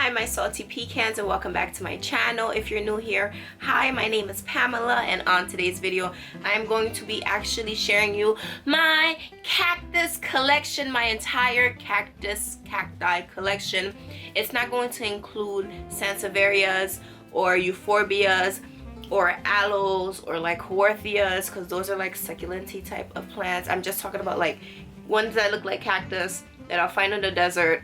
Hi my salty pecans, and welcome back to my channel. If you're new here, hi, my name is Pamela, and on today's video I'm going to be actually sharing you my cactus collection, my entire cacti collection. It's not going to include sansevierias or euphorbias or aloes or like haworthias, because those are like succulent type of plants. I'm just talking about like ones that look like cactus that I'll find in the desert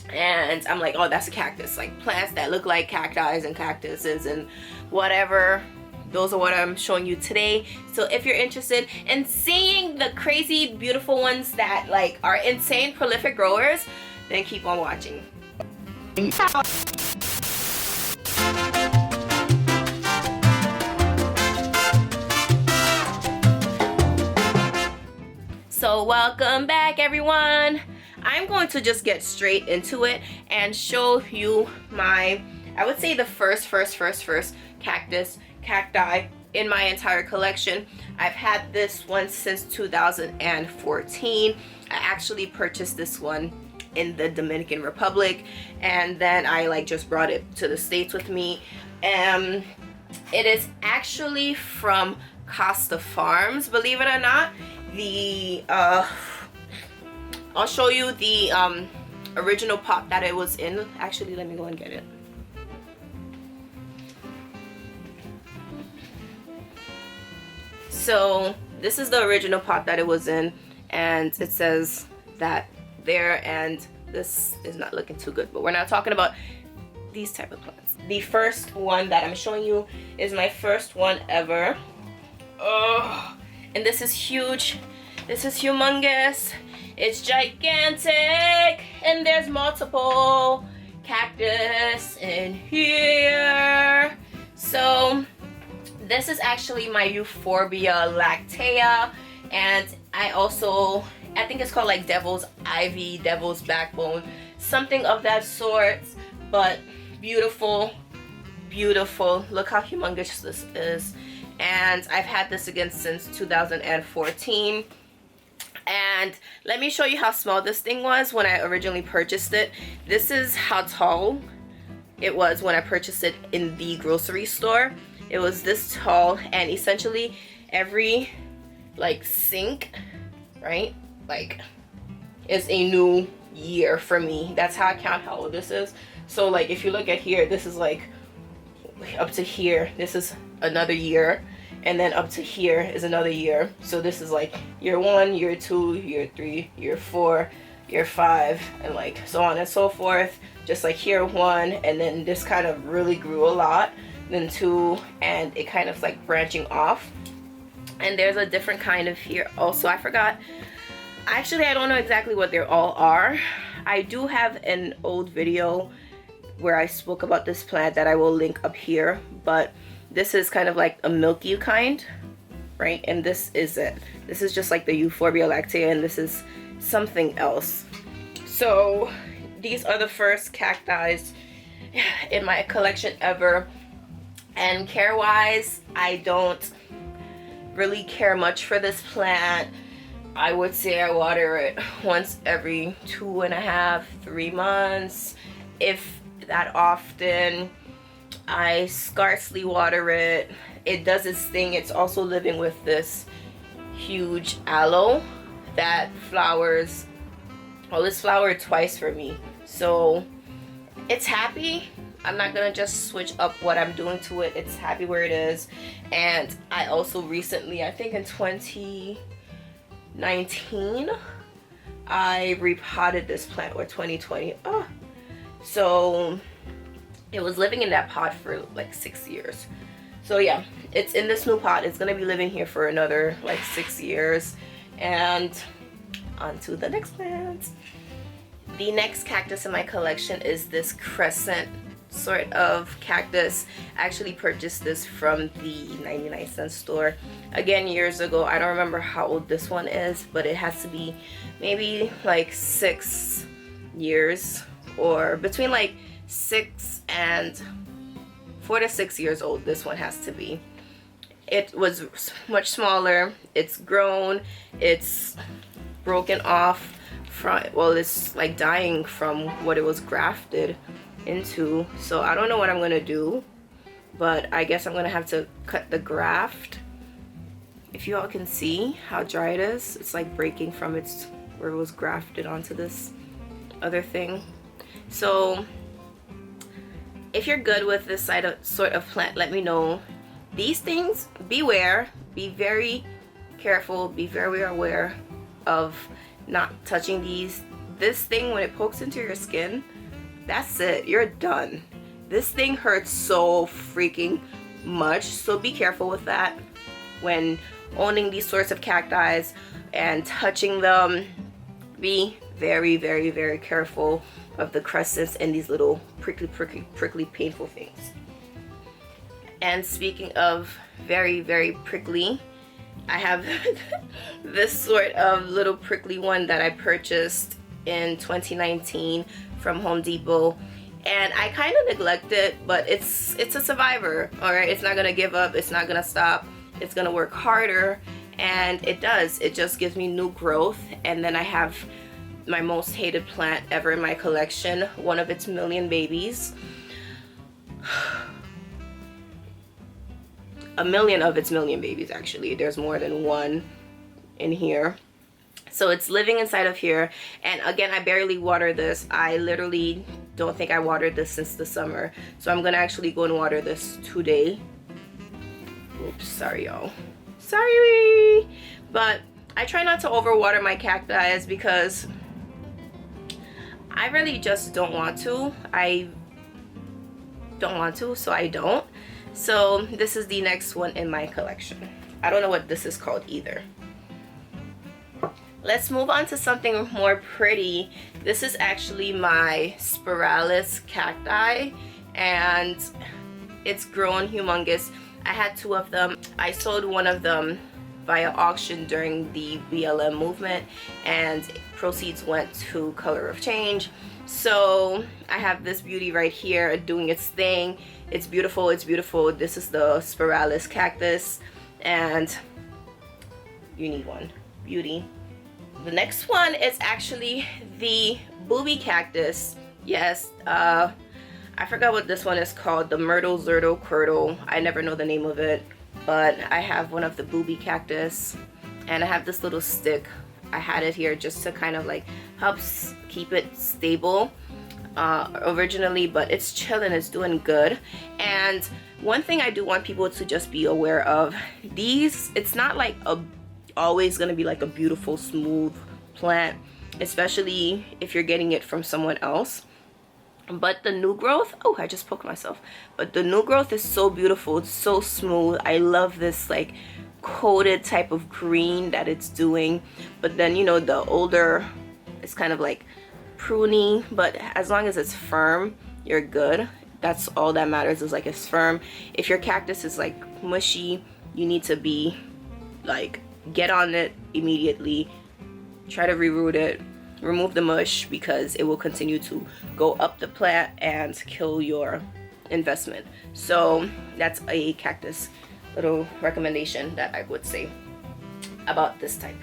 and I'm like, oh, that's a cactus. Like plants that look like cacti and cactuses and whatever. Those are what I'm showing you today. So if you're interested in seeing the crazy beautiful ones that like are insane prolific growers, then keep on watching. So welcome back everyone. I'm going to just get straight into it and show you my, I would say the first cacti in my entire collection. I've had this one since 2014. I actually purchased this one in the Dominican Republic, and then I like just brought it to the States with me. It is actually from Costa Farms, believe it or not. I'll show you the original pot that it was in. Actually, let me go and get it. So this is the original pot that it was in, and it says that there, and this is not looking too good, but we're not talking about these type of plants. The first one that I'm showing you is my first one ever. Oh, and this is huge. This is humongous. It's gigantic, and there's multiple cactus in here. So this is actually my Euphorbia Lactea, and I think it's called like devil's ivy, devil's backbone, something of that sort. But beautiful, beautiful. Look how humongous this is. And I've had this again since 2014. And let me show you how small this thing was when I originally purchased it. This is how tall it was when I purchased it in the grocery store. It was this tall, and essentially every like sink, right, like is a new year for me. That's how I count how old this is. So like if you look at here, this is like up to here, this is another year. And then up to here is another year. So this is like year 1, year 2, year 3, year 4, year 5, and like so on and so forth. Just like year 1, and then this kind of really grew a lot. Then 2, and it kind of like branching off. And there's a different kind of here also. I forgot. Actually, I don't know exactly what they all are. I do have an old video where I spoke about this plant that I will link up here, but this is kind of like a milky kind, right? And this is it. This is just like the Euphorbia Lactea, and this is something else. So these are the first cacti in my collection ever. And care wise, I don't really care much for this plant. I would say I water it once every 2.5, 3 months, if that often. I scarcely water it. It does its thing. It's also living with this huge aloe that flowers. Well, this flowered twice for me, so it's happy. I'm not gonna just switch up what I'm doing to it. It's happy where it is. And I also recently, I think in 2019, I repotted this plant, or 2020. So it was living in that pot for like 6 years. So yeah, it's in this new pot. It's gonna be living here for another like 6 years. And on to the next plant. The next cactus in my collection is this crescent sort of cactus. I actually purchased this from the 99-cent store again years ago. I don't remember how old this one is, but it has to be maybe like 6 years, or between like 4 to 6 years old. This one has to be. It was much smaller. It's grown. It's broken off from, well, it's like dying from what it was grafted in two. So I don't know what I'm gonna do, but I guess I'm gonna have to cut the graft. If you all can see how dry it is, it's like breaking from its where it was grafted onto this other thing. So if you're good with this sort of plant, let me know. These things, beware, be very careful, be very aware of not touching these. This thing, when it pokes into your skin, that's it, you're done. This thing hurts so freaking much, so be careful with that when owning these sorts of cacti and touching them. Be very, very, very careful of the crescents and these little prickly, painful things. And speaking of very, very prickly, I have this sort of little prickly one that I purchased in 2019 from Home Depot, and I kind of neglect it, but it's a survivor. All right, it's not gonna give up, it's not gonna stop, it's gonna work harder, and it does. It just gives me new growth. And then I have my most hated plant ever in my collection, one of its million babies. A million of its million babies, actually. There's more than one in here. So it's living inside of here. And again, I barely water this. I literally don't think I watered this since the summer. So I'm gonna actually go and water this today. Oops, sorry y'all. Sorry. But I try not to overwater my cacti because I really just don't want to. I don't want to, so I don't. So this is the next one in my collection. I don't know what this is called either. Let's move on to something more pretty. This is actually my Spiralis cacti, and it's grown humongous. I had two of them. I sold one of them via auction during the BLM movement, and proceeds went to Color of Change. So I have this beauty right here doing its thing. It's beautiful, it's beautiful. This is the Spiralis Cactus, and you need one. Beauty. The next one is actually the Boob Cactus. Yes, I forgot what this one is called. The Myrtle Zertle Curdle. I never know the name of it, but I have one of the Boob Cactus, and I have this little stick. I had it here just to kind of like help keep it stable originally, but it's chilling, it's doing good. And one thing I do want people to just be aware of, these, it's not like always gonna be like a beautiful smooth plant, especially if you're getting it from someone else. But the new growth, oh, I just poked myself, but the new growth is so beautiful, it's so smooth. I love this like coated type of green that it's doing. But then, you know, the older, it's kind of like pruny, but as long as it's firm, you're good. That's all that matters, is like it's firm. If your cactus is like mushy, you need to be like, get on it immediately, try to reroot it, remove the mush, because it will continue to go up the plant and kill your investment. So that's a cactus little recommendation that I would say about this type.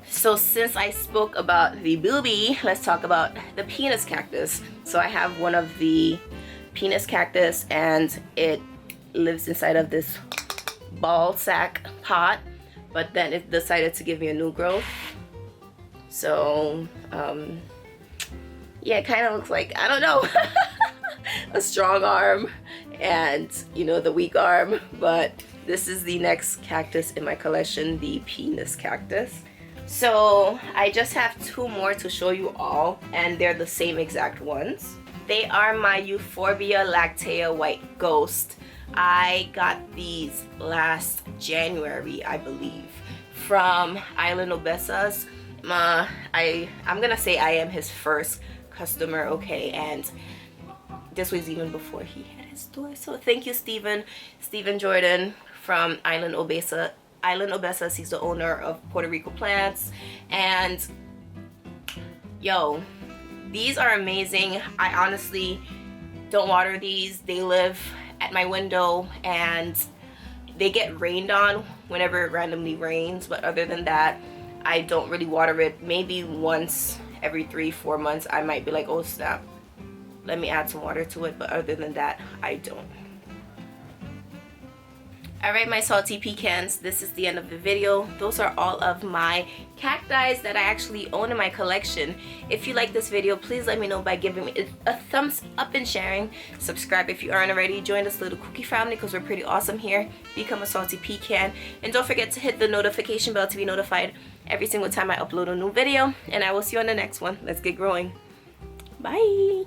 So since I spoke about the booby, let's talk about the penis cactus. So I have one of the penis cactus, and it lives inside of this ball sack pot, but then it decided to give me a new growth. So yeah, it kind of looks like, I don't know, a strong arm and, you know, the weak arm. But this is the next cactus in my collection, the penis cactus. So I just have two more to show you all, and they're the same exact ones. They are my Euphorbia Lactea White Ghost. I got these last January, I believe, from Island Obesas. I'm gonna say I am his first customer, okay, and this was even before he had his store. So thank you, Steven Jordan from Island Obesas. He's the owner of Puerto Rico Plants, and yo, these are amazing. I honestly don't water these. They live at my window, and they get rained on whenever it randomly rains, but other than that, I don't really water it. Maybe once every 3-4 months I might be like, oh snap, let me add some water to it, but other than that, I don't. Alright, my salty pecans, this is the end of the video. Those are all of my cacti that I actually own in my collection. If you like this video, please let me know by giving me a thumbs up and sharing. Subscribe if you aren't already. Join this little cookie family because we're pretty awesome here. Become a salty pecan. And don't forget to hit the notification bell to be notified every single time I upload a new video. And I will see you on the next one. Let's get growing. Bye!